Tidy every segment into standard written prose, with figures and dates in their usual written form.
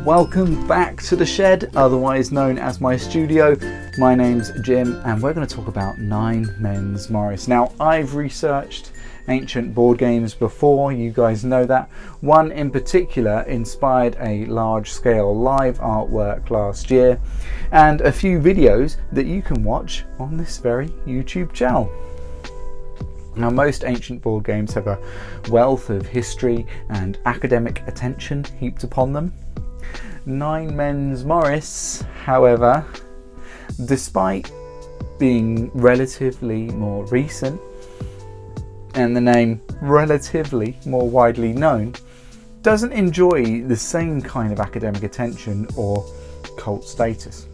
Welcome back to the shed, otherwise known as my studio. My name's Jim and we're going to talk about Nine Men's Morris. Now, I've researched ancient board games before, you guys know that. One in particular inspired a large-scale live artwork last year and a few videos that you can watch on this very YouTube channel. Now, most ancient board games have a wealth of history and academic attention heaped upon them. Nine Men's Morris, however, despite being relatively more recent and the name relatively more widely known, doesn't enjoy the same kind of academic attention or cult status.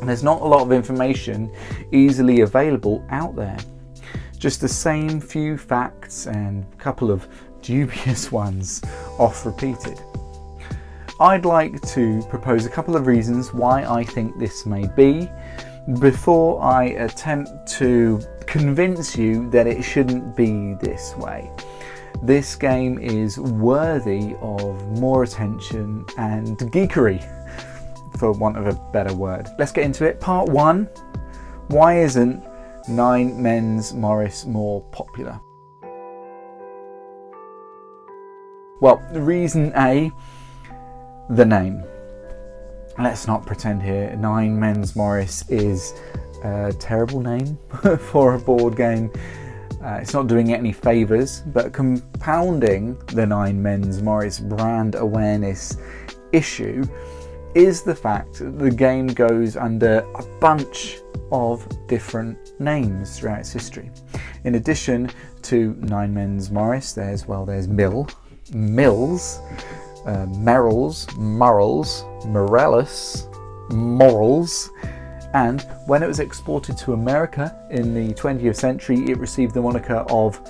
There's not a lot of information easily available out there. Just the same few facts and a couple of dubious ones oft repeated. I'd like to propose a couple of reasons why I think this may be before I attempt to convince you that it shouldn't be this way. This game is worthy of more attention and geekery, for want of a better word. Let's get into it. Part 1. Why isn't Nine Men's Morris more popular? Well, reason A, the name. Let's not pretend here. Nine Men's Morris is a terrible name for a board game. It's not doing it any favours, but compounding the Nine Men's Morris brand awareness issue is the fact that the game goes under a bunch of different names throughout its history. In addition to Nine Men's Morris, there's merels, merels, merels, morels, and when it was exported to America in the 20th century, it received the moniker of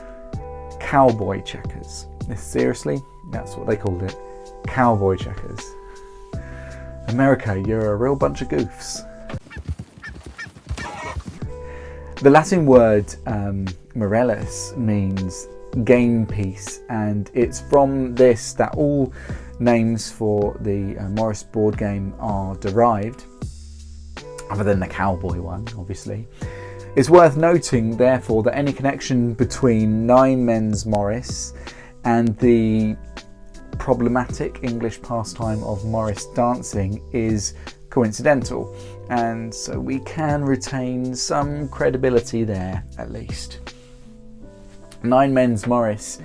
cowboy checkers. Seriously, that's what they called it, cowboy checkers. America, you're a real bunch of goofs. The Latin word merels means game piece, and it's from this that all names for the Morris board game are derived, other than the cowboy one, obviously. It's worth noting, therefore, that any connection between Nine Men's Morris and the problematic English pastime of Morris dancing is coincidental, and so we can retain some credibility there at least. Nine Men's Morris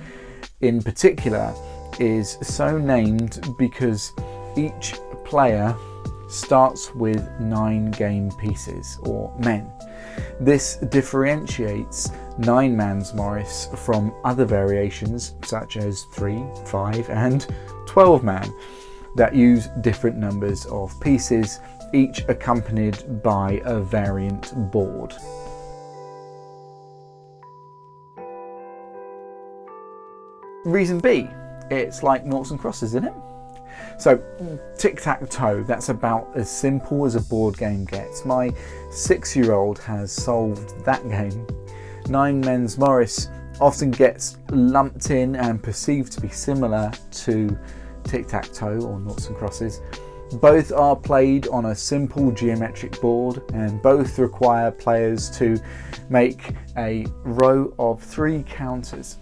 in particular is so named because each player starts with 9 game pieces, or men. This differentiates Nine Men's Morris from other variations such as 3, 5 and 12 man that use different numbers of pieces, each accompanied by a variant board. Reason B, it's like noughts and crosses, isn't it? So, tic-tac-toe, that's about as simple as a board game gets. My 6-year-old has solved that game. Nine Men's Morris often gets lumped in and perceived to be similar to tic-tac-toe or noughts and crosses. Both are played on a simple geometric board, and both require players to make a row of 3 counters.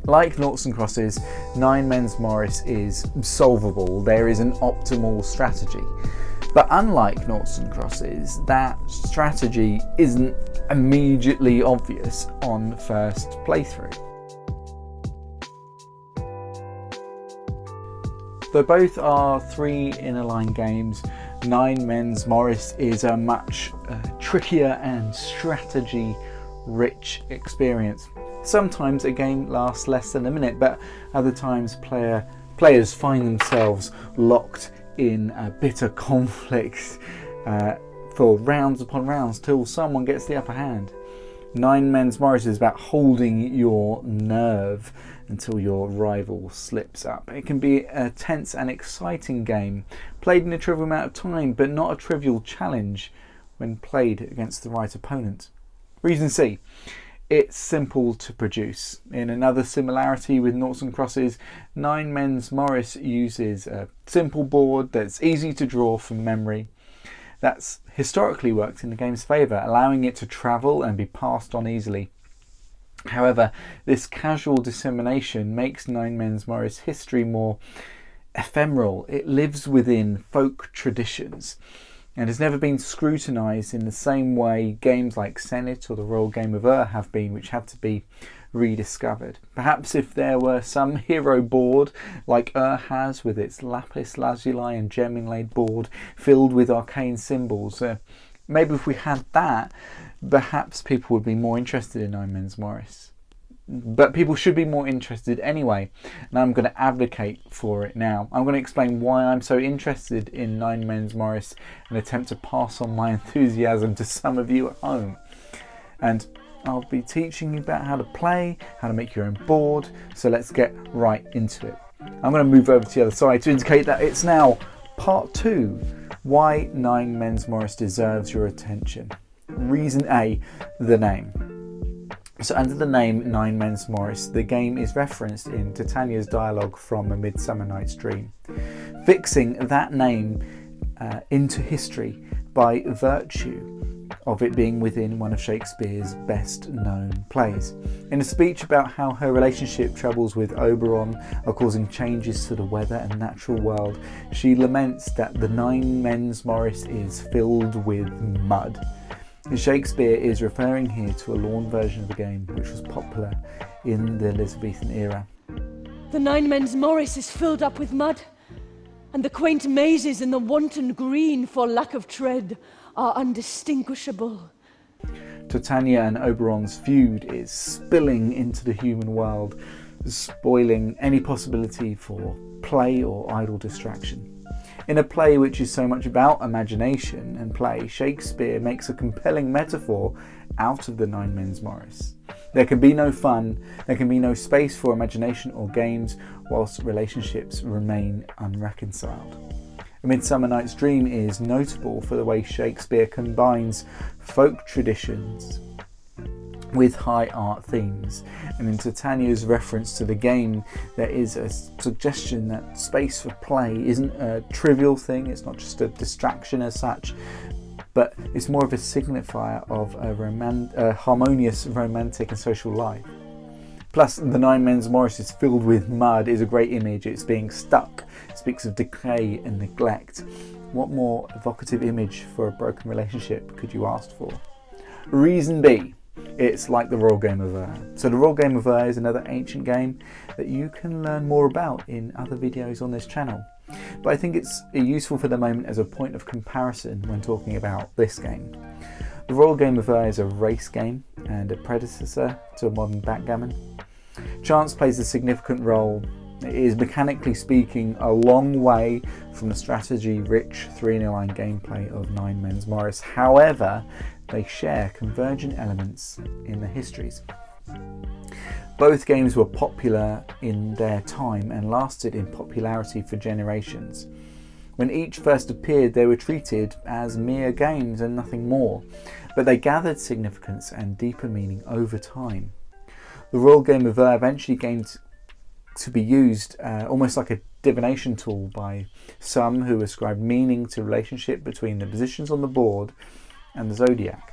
Like noughts and crosses, Nine Men's Morris is solvable. There is an optimal strategy. But unlike noughts and crosses, that strategy isn't immediately obvious on first playthrough. Though both are 3 inner line games, Nine Men's Morris is a much trickier and strategy-rich experience. Sometimes a game lasts less than a minute, but other times players find themselves locked in a bitter conflict for rounds upon rounds till someone gets the upper hand. Nine Men's Morris is about holding your nerve until your rival slips up. It can be a tense and exciting game, played in a trivial amount of time, but not a trivial challenge when played against the right opponent. Reason C, it's simple to produce. In another similarity with noughts and crosses, Nine Men's Morris uses a simple board that's easy to draw from memory. That's historically worked in the game's favour, allowing it to travel and be passed on easily. However, this casual dissemination makes Nine Men's Morris history more ephemeral. It lives within folk traditions and has never been scrutinised in the same way games like Senet or the Royal Game of Ur have been, which had to be rediscovered. Perhaps if there were some hero board like Ur has, with its lapis lazuli and gem inlaid board filled with arcane symbols, maybe if we had that, perhaps people would be more interested in Nine Men's Morris. But people should be more interested anyway, and I'm going to advocate for it now. I'm going to explain why I'm so interested in Nine Men's Morris and attempt to pass on my enthusiasm to some of you at home. And I'll be teaching you about how to play, how to make your own board, so let's get right into it. I'm going to move over to the other side to indicate that it's now part 2, why Nine Men's Morris deserves your attention. Reason A, the name. So under the name Nine Men's Morris, the game is referenced in Titania's dialogue from A Midsummer Night's Dream, fixing that name into history by virtue of it being within one of Shakespeare's best known plays. In a speech about how her relationship troubles with Oberon are causing changes to the weather and natural world, she laments that the Nine Men's Morris is filled with mud. Shakespeare is referring here to a lawn version of the game which was popular in the Elizabethan era. The Nine Men's Morris is filled up with mud, and the quaint mazes in the wanton green for lack of tread are undistinguishable. Titania and Oberon's feud is spilling into the human world, spoiling any possibility for play or idle distraction. In a play which is so much about imagination and play, Shakespeare makes a compelling metaphor out of the Nine Men's Morris. There can be no fun, there can be no space for imagination or games, whilst relationships remain unreconciled. A Midsummer Night's Dream is notable for the way Shakespeare combines folk traditions with high art themes, and in Titania's reference to the game there is a suggestion that space for play isn't a trivial thing, it's not just a distraction as such, but it's more of a signifier of a harmonious romantic and social life. Plus, the Nine Men's Morris is filled with mud is a great image. It's being stuck, it speaks of decay and neglect. What more evocative image for a broken relationship could you ask for? Reason B, it's like the Royal Game of Ur. So the Royal Game of Ur is another ancient game that you can learn more about in other videos on this channel. But I think it's useful for the moment as a point of comparison when talking about this game. The Royal Game of Ur is a race game and a predecessor to modern backgammon. Chance plays a significant role. It is, mechanically speaking, a long way from the strategy-rich 3-in-a-line gameplay of Nine Men's Morris. However, they share convergent elements in their histories. Both games were popular in their time and lasted in popularity for generations. When each first appeared, they were treated as mere games and nothing more, but they gathered significance and deeper meaning over time. The Royal Game of Ur eventually came to be used almost like a divination tool by some who ascribed meaning to relationship between the positions on the board and the zodiac.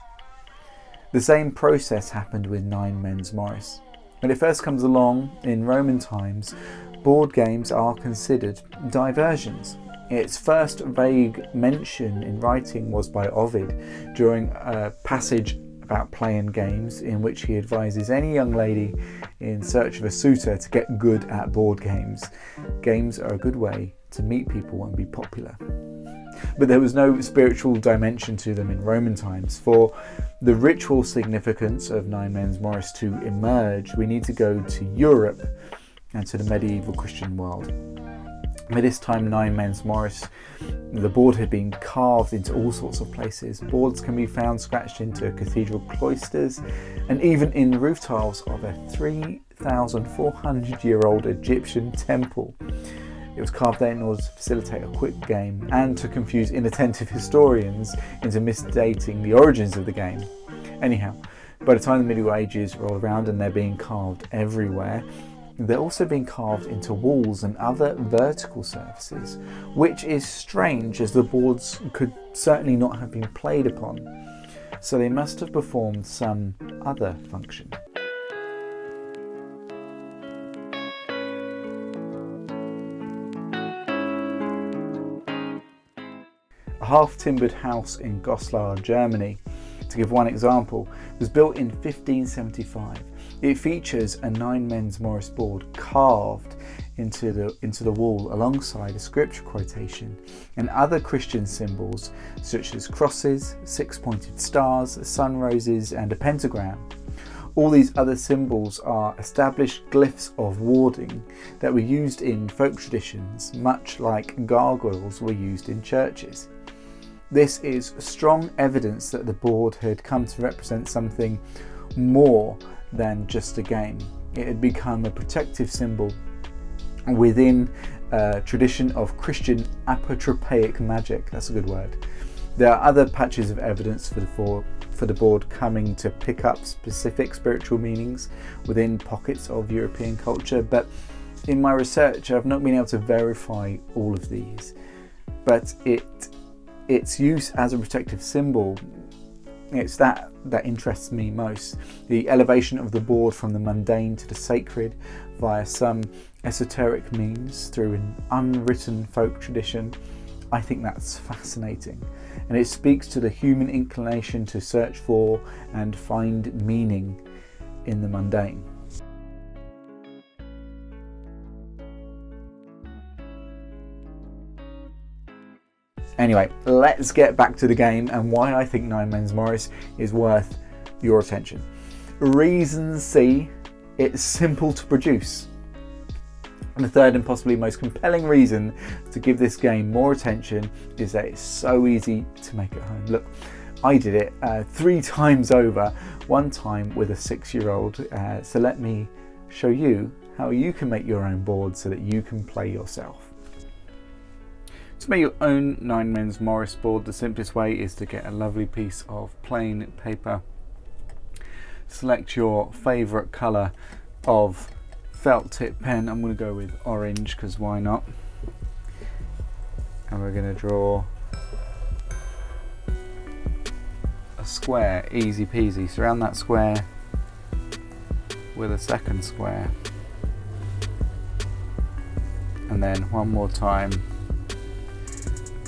The same process happened with Nine Men's Morris. When it first comes along in Roman times, board games are considered diversions. Its first vague mention in writing was by Ovid during a passage about play and games in which he advises any young lady in search of a suitor to get good at board games. Games are a good way to meet people and be popular. But there was no spiritual dimension to them in Roman times. For the ritual significance of Nine Men's Morris to emerge, we need to go to Europe and to the medieval Christian world. By this time, Nine Men's Morris, the board had been carved into all sorts of places. Boards can be found scratched into cathedral cloisters and even in the roof tiles of a 3,400-year-old Egyptian temple. It was carved there in order to facilitate a quick game and to confuse inattentive historians into misdating the origins of the game. Anyhow, By the time the Middle Ages roll around and they're being carved everywhere, they're also being carved into walls and other vertical surfaces, which is strange as the boards could certainly not have been played upon. So they must have performed some other function. A half-timbered house in Goslar, Germany, to give one example, was built in 1575. It features a 9 men's Morris board carved into the wall alongside a scripture quotation and other Christian symbols such as crosses, 6-pointed stars, sun roses and a pentagram. All these other symbols are established glyphs of warding that were used in folk traditions, much like gargoyles were used in churches. This is strong evidence that the board had come to represent something more than just a game. It had become a protective symbol within a tradition of Christian apotripaic magic. That's a good word. There are other patches of evidence for the board coming to pick up specific spiritual meanings within pockets of European culture, but in my research I've not been able to verify all of these. But its use as a protective symbol, it's that interests me most. The elevation of the board from the mundane to the sacred via some esoteric means through an unwritten folk tradition. I think that's fascinating, and it speaks to the human inclination to search for and find meaning in the mundane. Anyway, let's get back to the game and why I think 9 men's Morris is worth your attention. Reason C, it's simple to produce. And the third and possibly most compelling reason to give this game more attention is that it's so easy to make at home. Look, I did it 3 times over, one time with a 6-year-old. So let me show you how you can make your own board so that you can play yourself. To make your own 9 men's Morris board, the simplest way is to get a lovely piece of plain paper. Select your favourite colour of felt tip pen. I'm going to go with orange because why not? And we're going to draw a square, easy peasy. Surround that square with a second square. And then one more time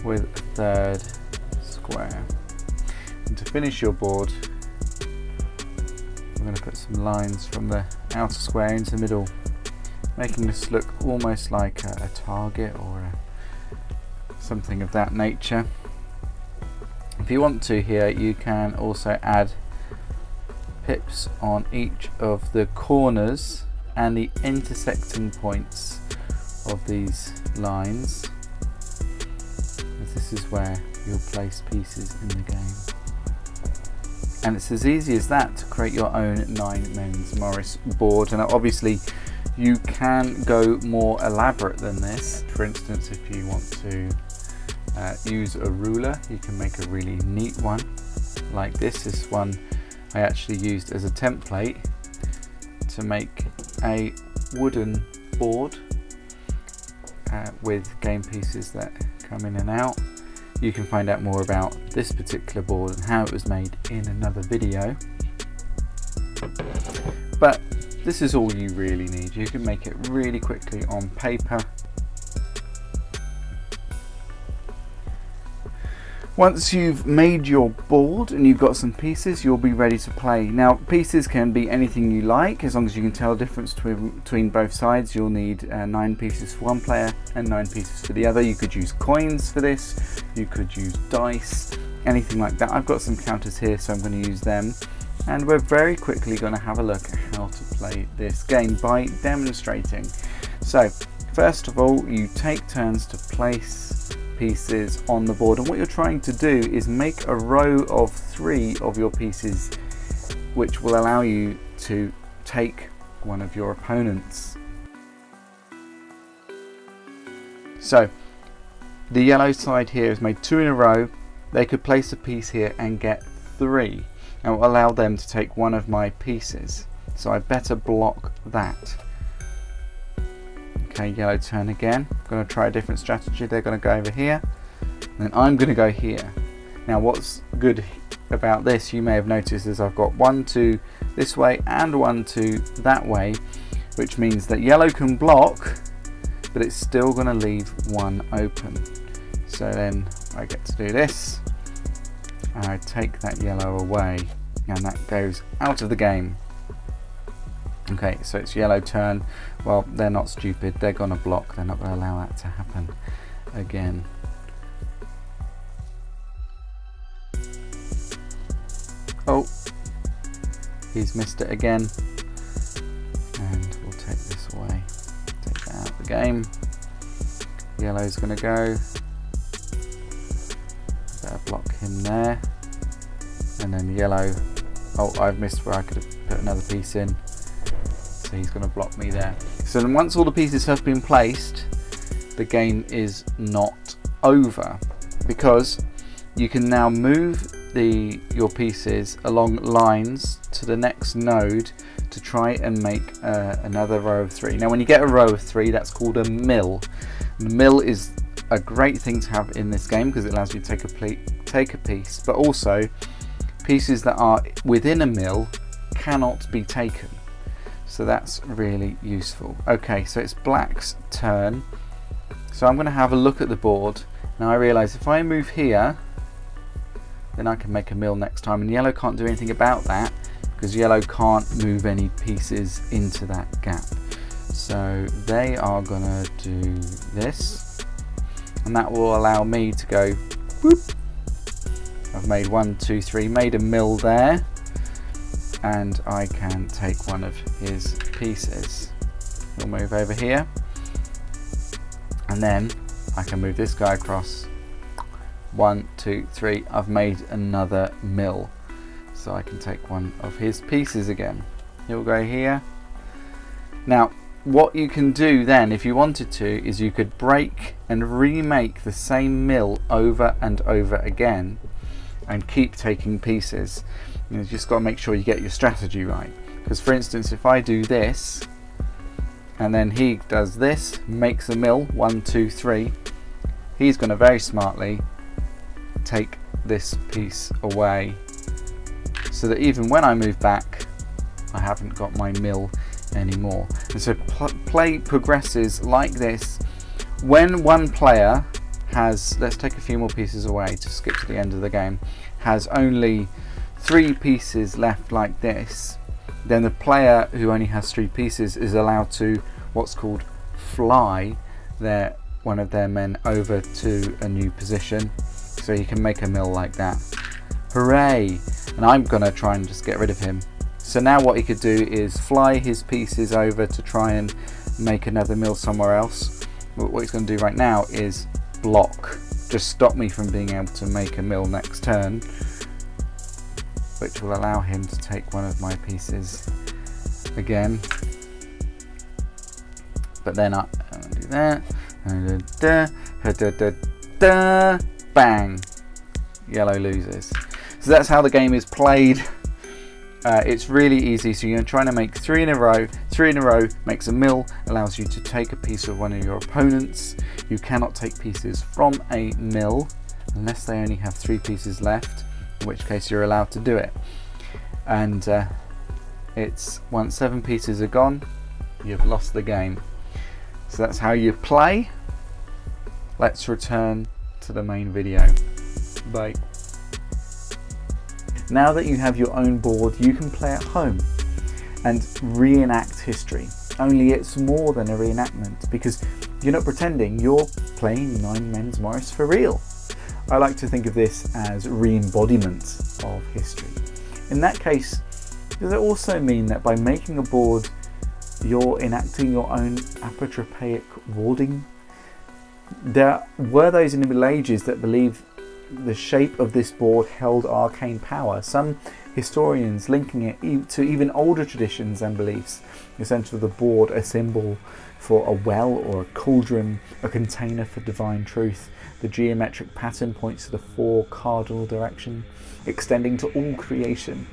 with a third square. And to finish your board, we're going to put some lines from the outer square into the middle, making this look almost like a target or something of that nature. If you want to here, you can also add pips on each of the corners and the intersecting points of these lines. This is where you'll place pieces in the game. And it's as easy as that to create your own 9 men's Morris board. And obviously you can go more elaborate than this. For instance, if you want to use a ruler, you can make a really neat one like this. This one I actually used as a template to make a wooden board with game pieces that come in and out. You can find out more about this particular board and how it was made in another video. But this is all you really need. You can make it really quickly on paper. Once you've made your board and you've got some pieces, you'll be ready to play. Now, pieces can be anything you like, as long as you can tell the difference between both sides. You'll need 9 pieces for one player and 9 pieces for the other. You could use coins for this, you could use dice, anything like that. I've got some counters here, so I'm going to use them. And we're very quickly going to have a look at how to play this game by demonstrating. So, first of all, you take turns to place pieces on the board, and what you're trying to do is make a row of 3 of your pieces, which will allow you to take one of your opponents. So the yellow side here is made 2 in a row. They could place a piece here and get 3. and it will allow them to take one of my pieces. So I better block that. Okay, yellow turn again. I'm going to try a different strategy. They're going to go over here, and then I'm going to go here. Now what's good about this, you may have noticed, is I've got 1, 2 this way and 1, 2 that way, which means that yellow can block, but it's still going to leave one open. So then I get to do this, and I take that yellow away, and that goes out of the game. Okay, so it's yellow turn. Well, they're not stupid, they're going to block, they're not going to allow that to happen again. Oh, he's missed it again, and we'll take this away, take that out of the game. Yellow's going to go, better block him there, and then yellow, oh, I've missed where I could have put another piece in, so he's going to block me there. So then once all the pieces have been placed, the game is not over, because you can now move your pieces along lines to the next node to try and make another row of 3. Now when you get a row of 3, that's called a mill. The mill is a great thing to have in this game because it allows you to take a piece, but also pieces that are within a mill cannot be taken. So that's really useful. Okay, so it's black's turn. So I'm going to have a look at the board. Now I realise if I move here, then I can make a mill next time, and yellow can't do anything about that because yellow can't move any pieces into that gap. So they are gonna do this, and that will allow me to go whoop. I've made 1, 2, 3, made a mill there, and I can take one of his pieces. We'll move over here, and then I can move this guy across. 1, 2, 3, I've made another mill, so I can take one of his pieces again. He'll go here. Now what you can do then, if you wanted to, is you could break and remake the same mill over and over again and keep taking pieces. You've just got to make sure you get your strategy right, because for instance if I do this and then he does this, makes a mill, 1, 2, 3, he's going to very smartly take this piece away, so that even when I move back I haven't got my mill anymore. And so play progresses like this. When one player has, let's take a few more pieces away to skip to the end of the game, has only 3 pieces left like this, then the player who only has 3 pieces is allowed to what's called fly one of their men over to a new position. So you can make a mill like that. Hooray! And I'm gonna try and just get rid of him. So now what he could do is fly his pieces over to try and make another mill somewhere else. But what he's gonna do right now is block, just stop me from being able to make a mill next turn, which will allow him to take one of my pieces again. But then I'll do that. Bang! Yellow loses. So that's how the game is played. It's really easy. So you're trying to make 3 in a row. 3 in a row makes a mill, allows you to take a piece of one of your opponents. You cannot take pieces from a mill unless they only have 3 pieces left, in which case you're allowed to do it. And it's once 7 pieces are gone, you've lost the game. So that's how you play. Let's return to the main video. Bye. Now that you have your own board, you can play at home and reenact history. Only it's more than a reenactment, because you're not pretending, you're playing 9 Men's Morris for real. I like to think of this as re-embodiment of history. In that case, does it also mean that by making a board, you're enacting your own apotripaic warding? There were those in the Middle Ages that believed the shape of this board held arcane power. Some historians linking it to even older traditions and beliefs. The centre of the board, a symbol for a well or a cauldron, a container for divine truth. The geometric pattern points to the 4 cardinal direction, extending to all creation.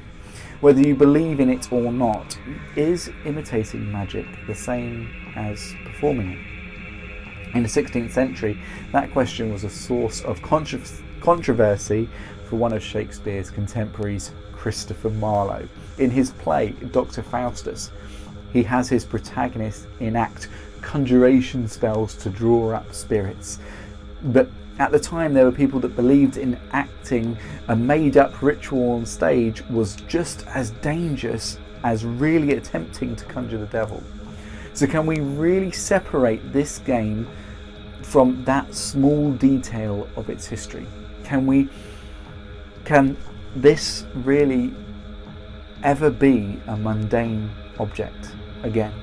Whether you believe in it or not, is imitating magic the same as performing it? In the 16th century, that question was a source of controversy for one of Shakespeare's contemporaries, Christopher Marlowe. In his play, Dr. Faustus, he has his protagonist enact conjuration spells to draw up spirits. But at the time, there were people that believed in acting a made-up ritual on stage was just as dangerous as really attempting to conjure the devil. So can we really separate this game from that small detail of its history? Can this really ever be a mundane object again?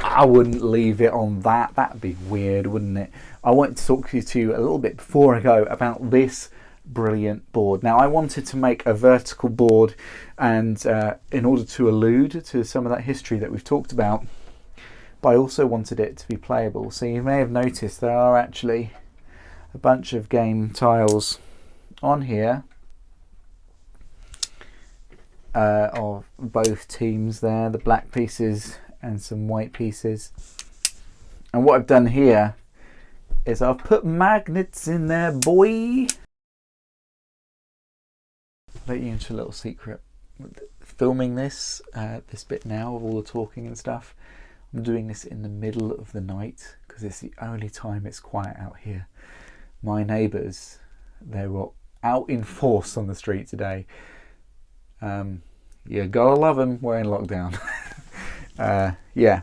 I wouldn't leave it on that. That'd be weird, wouldn't it? I wanted to talk to you a little bit before I go about this brilliant board. Now, I wanted to make a vertical board, and in order to allude to some of that history that we've talked about, but I also wanted it to be playable. So you may have noticed there are actually a bunch of game tiles on here of both teams there, the black pieces and some white pieces. And what I've done here is I've put magnets in there, boy. Let you into a little secret. Filming this bit now of all the talking and stuff, I'm doing this in the middle of the night because it's the only time it's quiet out here. My neighbours, they were out in force on the street today. You gotta love them, we're in lockdown. Yeah,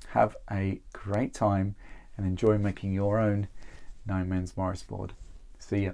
have a great time and enjoy making your own 9 Men's Morris board. See ya.